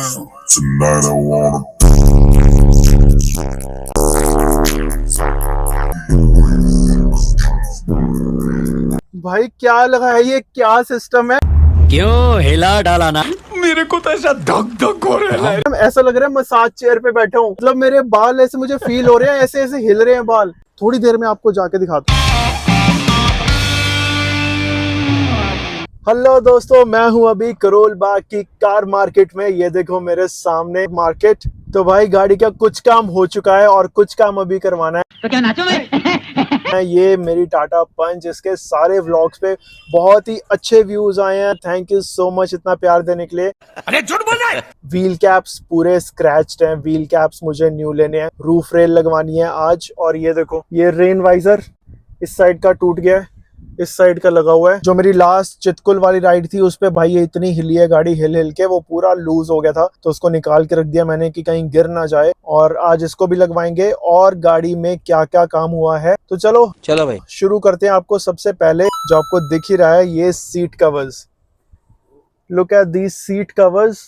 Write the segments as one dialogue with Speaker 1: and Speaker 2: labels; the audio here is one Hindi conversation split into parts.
Speaker 1: Tonight I wanna
Speaker 2: भाई क्या लगा है, ये क्या सिस्टम है?
Speaker 3: क्यों हिला डाला ना।
Speaker 1: मेरे को तो ऐसा धक धक हो रहा है।
Speaker 2: ऐसा लग रहा है मसाज चेयर पे बैठा हूँ। मतलब मेरे बाल ऐसे मुझे फील हो रहे हैं, ऐसे ऐसे हिल रहे हैं बाल। थोड़ी देर में आपको जाके दिखाता हूँ। हेलो दोस्तों, मैं हूं अभी करोल बाग की कार मार्केट में। ये देखो मेरे सामने मार्केट। तो भाई गाड़ी का कुछ काम हो चुका है और कुछ काम अभी करवाना है।
Speaker 3: तो क्या नाचो मैं।
Speaker 2: ये मेरी टाटा पंच, इसके सारे व्लॉग्स पे बहुत ही अच्छे व्यूज आए हैं। थैंक यू सो मच इतना प्यार देने के लिए।
Speaker 1: अरे झूठ बोल रहा है।
Speaker 2: व्हील कैप्स पूरे स्क्रैच्ड हैं। व्हील कैप्स मुझे न्यू लेने हैं। रूफ रेल लगवानी है आज। और ये देखो, ये रेन वाइजर इस साइड का टूट गया है, इस साइड का लगा हुआ है। जो मेरी लास्ट चितकुल वाली राइड थी उस पे भाई ये इतनी हिली है गाड़ी, हिल हिल के वो पूरा लूज हो गया था, तो उसको निकाल के रख दिया मैंने कि कहीं गिर ना जाए। और आज इसको भी लगवाएंगे। और गाड़ी में क्या क्या काम हुआ है तो चलो
Speaker 3: भाई
Speaker 2: शुरू करते हैं। आपको सबसे पहले जो आपको दिख ही रहा है, ये seat covers. Look at these seat covers.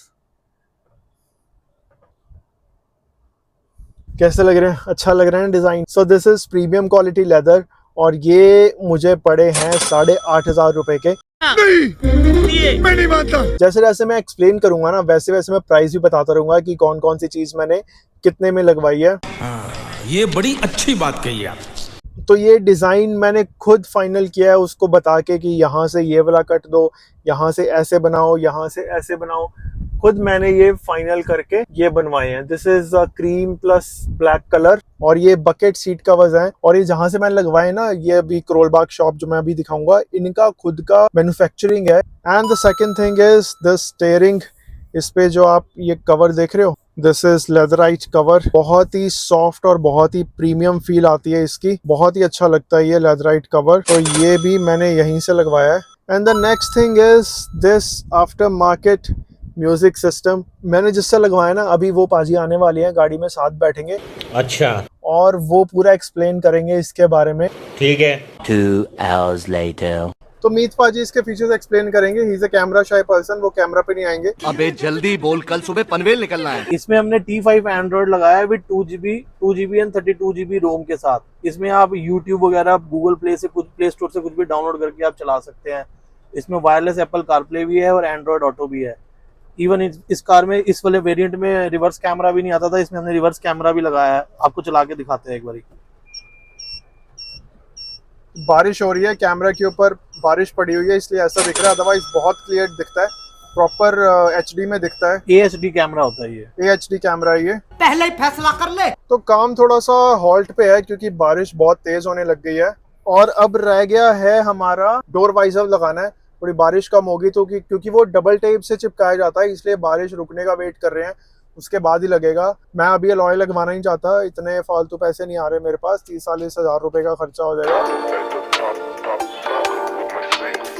Speaker 2: कैसे लग रहे हैं? अच्छा लग रहा है design. So this is premium quality leather और ये मुझे पड़े हैं 8,500 रुपए के।
Speaker 1: नहीं, मैं नहीं मानता।
Speaker 2: जैसे जैसे मैं एक्सप्लेन करूंगा ना, वैसे वैसे मैं प्राइस भी बताता रहूंगा कि कौन कौन सी चीज मैंने कितने में लगवाई है।
Speaker 1: ये बड़ी अच्छी बात कही आप।
Speaker 2: तो ये डिजाइन मैंने खुद फाइनल किया है, उसको बता के कि यहाँ से ये वाला कट दो, यहाँ से ऐसे बनाओ, यहाँ से ऐसे बनाओ। खुद मैंने ये फाइनल करके ये बनवाए हैं। This is a cream plus black colour. और ये बकेट सीट कवर्स हैं। और ये जहां से मैंने लगवाए ना, ये अभी करोल बाग शॉप जो मैं अभी दिखाऊंगा, इनका खुद का मैन्युफैक्चरिंग है। And the second thing is the steering. इस पे जो आप ये कवर देख रहे हो, दिस इज लेदराइट कवर। बहुत ही सॉफ्ट और बहुत ही प्रीमियम फील आती है इसकी। बहुत ही अच्छा लगता है ये लेदराइट कवर। तो ये भी मैंने यहीं से लगवाया है। And the next thing is this after market music system. मैंने जिससे लगवाया ना, अभी वो पाजी आने वाले हैं, गाड़ी में साथ बैठेंगे।
Speaker 3: अच्छा
Speaker 2: और वो पूरा एक्सप्लेन करेंगे इसके बारे में।
Speaker 3: ठीक है। 2 hours later।
Speaker 2: तो मीत पाजी इसके फीचर्स एक्सप्लेन करेंगे। He is a camera shy person, वो कैमरा पे नहीं आएंगे।
Speaker 4: अबे जल्दी बोल, कल सुबह पनवेल निकलना है।
Speaker 5: इसमें हमने T5 एंड्रॉइड लगाया है विद 2GB एंड 32GB रोम के साथ। इसमें आप यूट्यूब वगैरह गूगल प्ले स्टोर से कुछ भी डाउनलोड करके आप चला सकते हैं। इसमें वायरलेस एप्पल कारप्ले भी है और एंड्रॉइड ऑटो भी है। इवन इस कार में, इस वाले वेरिएंट में रिवर्स कैमरा भी नहीं आता था, इसमें हमने रिवर्स कैमरा भी लगाया है। आपको चला के दिखाते हैं एक बारी।
Speaker 2: बारिश हो रही है, कैमरा के ऊपर बारिश पड़ी हुई है इसलिए ऐसा दिख रहा है, अदरवाइज बहुत क्लियर दिखता है। प्रॉपर HD में दिखता है।
Speaker 5: AHD कैमरा होता है ये।
Speaker 2: AHD कैमरा है ये।
Speaker 4: पहले ही फैसला कर ले।
Speaker 2: तो काम थोड़ा सा हॉल्ट पे है क्योंकि बारिश बहुत तेज होने लग गई है। और अब रह गया है हमारा डोर वाइजर लगाना है। थोड़ी बारिश कम होगी तो क्योंकि वो डबल टेप से चिपकाया जाता है, इसलिए बारिश रुकने का वेट कर रहे हैं, उसके बाद ही लगेगा। मैं अभी अलॉय लगवाना नहीं चाहता, इतने फालतू पैसे नहीं आ रहे मेरे पास। 30-40 हजार रुपए का खर्चा हो जाएगा।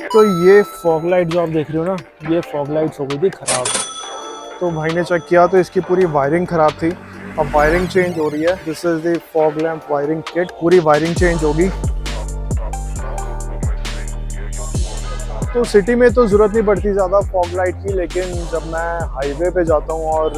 Speaker 2: तो ये फॉग लाइट जो आप देख रहे हो ना, ये फॉग लाइट्स हो गई थी खराब। तो भाई ने चेक किया तो इसकी पूरी वायरिंग खराब थी। अब वायरिंग चेंज हो रही है। This is the fog lamp wiring kit. पूरी वायरिंग चेंज होगी। तो सिटी में तो ज़रूरत नहीं पड़ती ज़्यादा फॉग लाइट की, लेकिन जब मैं हाईवे पे जाता हूँ और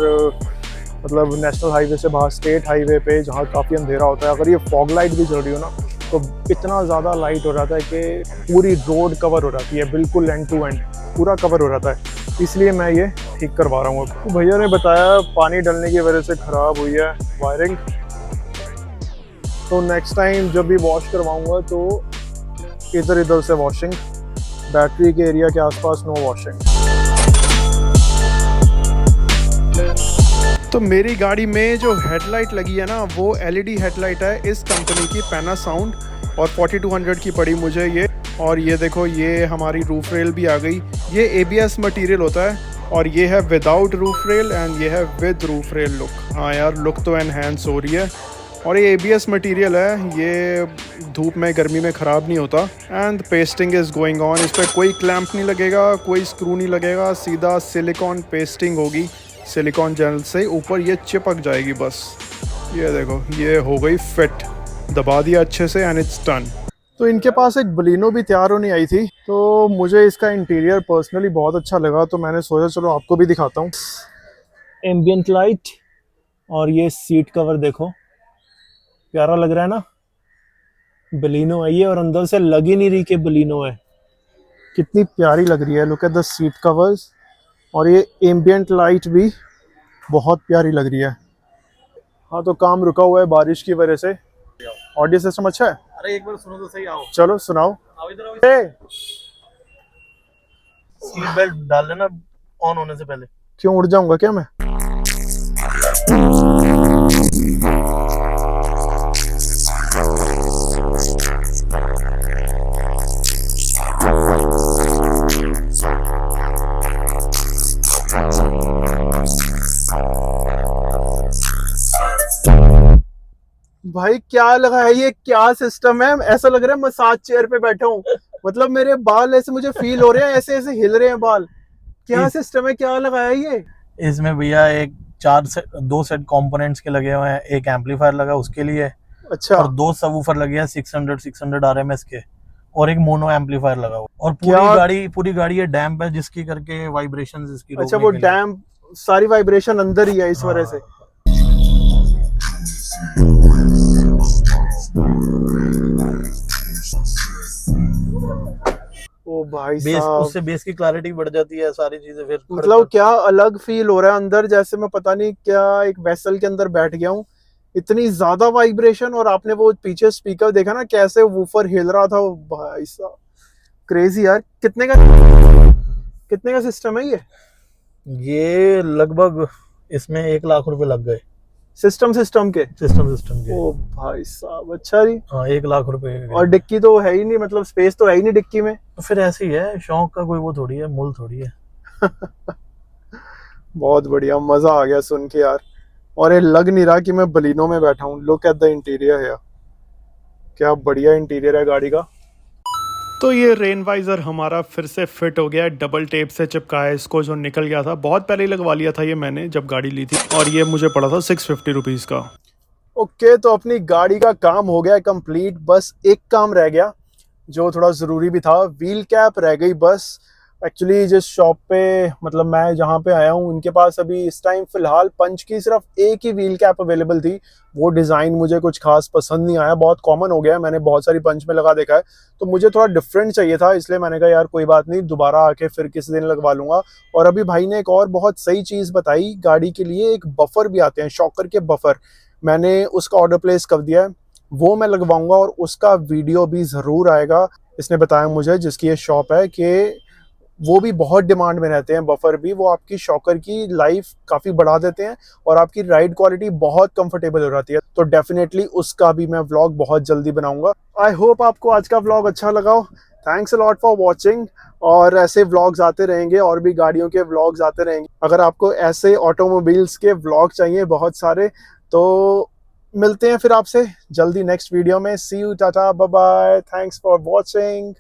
Speaker 2: मतलब नेशनल हाईवे से बाहर स्टेट हाईवे पे जहाँ काफ़ी अंधेरा होता है, अगर ये फॉग लाइट भी चल रही हो ना, तो इतना ज़्यादा लाइट हो जाता है कि पूरी रोड कवर हो जाती है, बिल्कुल एंड टू एंड पूरा कवर हो जाता है। इसलिए मैं ये ठीक करवा रहा हूँ। तो भैया ने बताया पानी डलने की वजह से ख़राब हुई है वायरिंग। तो नेक्स्ट टाइम जब भी वॉश करवाऊँगा तो इधर इधर से वॉशिंग, बैटरी के एरिया के आसपास नो वॉशिंग। तो मेरी गाड़ी में जो हेडलाइट लगी है ना, वो LED हेडलाइट है इस कंपनी की, पैनासाउंड, और 4200 की पड़ी मुझे ये। और ये देखो, ये हमारी रूफ रेल भी आ गई। ये ABS मटेरियल होता है और ये है विदाउट रूफ रेल एंड ये है विद रूफ रेल लुक। हाँ यार, लुक तो एनहेंस हो रही है। और ये ABS मटेरियल है, ये धूप में गर्मी में ख़राब नहीं होता। And pasting is going on. इस पर कोई क्लैंप नहीं लगेगा, कोई स्क्रू नहीं लगेगा, सीधा सिलिकॉन पेस्टिंग होगी। सिलिकॉन जेल से ऊपर ये चिपक जाएगी बस। ये देखो, ये हो गई फिट, दबा दिया अच्छे से एंड इट्स डन। तो इनके पास एक बलिनो भी तैयार होने आई थी, तो मुझे इसका इंटीरियर पर्सनली बहुत अच्छा लगा, तो मैंने सोचा चलो आपको भी दिखाता हूँ। एम्बियंट लाइट और ये सीट कवर देखो, प्यारा लग रहा है ना। बलिनो है ये और अंदर से लग ही नहीं रही कि बलिनो है, कितनी प्यारी लग रही है। Look at the seat covers और ये एम्बियंट लाइट भी बहुत प्यारी लग रही है। हाँ तो काम रुका हुआ है बारिश की वजह से। ऑडियो सिस्टम अच्छा है?
Speaker 5: अरे एक बार सुनो तो सही, आओ
Speaker 2: चलो सुनाओ।
Speaker 5: आओ इधर आओ।
Speaker 2: ए,
Speaker 5: सीट बेल्ट डाल लेना ऑन होने से पहले।
Speaker 2: क्यों उड़ जाऊंगा क्या मैं? भाई क्या लगा है ये, क्या सिस्टम है? ऐसा लग रहा है मसाज चेयर पे बैठा हूँ। मतलब मेरे बाल ऐसे मुझे फील हो रहे हैं, ऐसे ऐसे हिल रहे हैं बाल। क्या सिस्टम है, क्या लगाया है ये?
Speaker 5: इसमें भैया एक दो सेट कंपोनेंट्स के लगे हुए हैं। एक एम्पलीफायर लगा उसके लिए,
Speaker 2: अच्छा।
Speaker 5: और दो सबवूफर लगे हैं 600 आरएमएस के, और एक मोनो एम्पलीफायर लगा हुआ। और
Speaker 2: क्या?
Speaker 5: पूरी गाड़ी ये डैम्प है, जिसकी करके वाइब्रेशंस इसकी
Speaker 2: अच्छा वो डैम्प, सारी वाइब्रेशन अंदर ही है इस वजह से। ओ भाई साहब,
Speaker 5: उससे बेस की क्लैरिटी बढ़ जाती है, सारी चीजें फिर
Speaker 2: मतलब क्या अलग फील हो रहा है अंदर, जैसे मैं पता नहीं क्या एक वेसल के अंदर बैठ गया हूँ। इतनी ज्यादा वाइब्रेशन, और आपने वो पीछे स्पीकर देखा ना कैसे वूफर हिल रहा था, वो भाई साहब क्रेजी यार। कितने का सिस्टम है
Speaker 5: ये लगभग इसमें 1 लाख रुपए लग गए
Speaker 2: सिस्टम के?
Speaker 5: सिस्टम के।
Speaker 2: ओ भाई साहब, अच्छा जी।
Speaker 5: हाँ 1 लाख रुपए।
Speaker 2: और डिक्की तो है ही नहीं, मतलब स्पेस तो है ही नहीं डिक्की में।
Speaker 5: तो फिर ऐसे ही है, शौक का कोई वो थोड़ी है, मूल थोड़ी है।
Speaker 2: बहुत बढ़िया, मजा आ गया सुन के यार। और ये लग नहीं रहा कि मैं बलिनो में बैठा हूँ। लुक एट द इंटीरियर है, क्या बढ़िया इंटीरियर है गाड़ी का। तो ये रेन वाइजर हमारा फिर से फिट हो गया है, डबल टेप से चिपकाया इसको, जो निकल गया था। बहुत पहले ही लगवा लिया था ये मैंने जब गाड़ी ली थी, और ये मुझे पड़ा था 650 रुपीज़ का। ओके, तो अपनी गाड़ी का काम हो गया कंप्लीट। बस एक काम रह गया जो थोड़ा ज़रूरी भी था, व्हील कैप रह गई बस। एक्चुअली जिस शॉप पे, मतलब मैं जहाँ पे आया हूँ, उनके पास अभी इस टाइम फ़िलहाल पंच की सिर्फ एक ही व्हील कैप अवेलेबल थी। वो डिज़ाइन मुझे कुछ खास पसंद नहीं आया, बहुत कॉमन हो गया है, मैंने बहुत सारी पंच में लगा देखा है। तो मुझे थोड़ा डिफरेंट चाहिए था, इसलिए मैंने कहा यार कोई बात नहीं, दोबारा आके फिर किसी दिन लगवा लूँगा। और अभी भाई ने एक और बहुत सही चीज़ बताई गाड़ी के लिए, एक बफर भी आते हैं, शॉकर के बफर। मैंने उसका ऑर्डर प्लेस कर दिया है, वो मैं लगवाऊँगा और उसका वीडियो भी ज़रूर आएगा। इसने बताया मुझे, जिसकी ये शॉप है, कि वो भी बहुत डिमांड में रहते हैं बफर भी। वो आपकी शॉकर की लाइफ काफ़ी बढ़ा देते हैं और आपकी राइड क्वालिटी बहुत कंफर्टेबल हो जाती है। तो डेफिनेटली उसका भी मैं व्लॉग बहुत जल्दी बनाऊंगा। आई होप आपको आज का व्लॉग अच्छा लगा हो। Thanks a lot for watching, और ऐसे व्लॉग्स आते रहेंगे, और भी गाड़ियों के व्लॉग्स आते रहेंगे। अगर आपको ऐसे ऑटोमोबाइल्स के व्लॉग चाहिए बहुत सारे, तो मिलते हैं फिर आपसे जल्दी नेक्स्ट वीडियो में। See you, tata, bye bye, thanks for watching.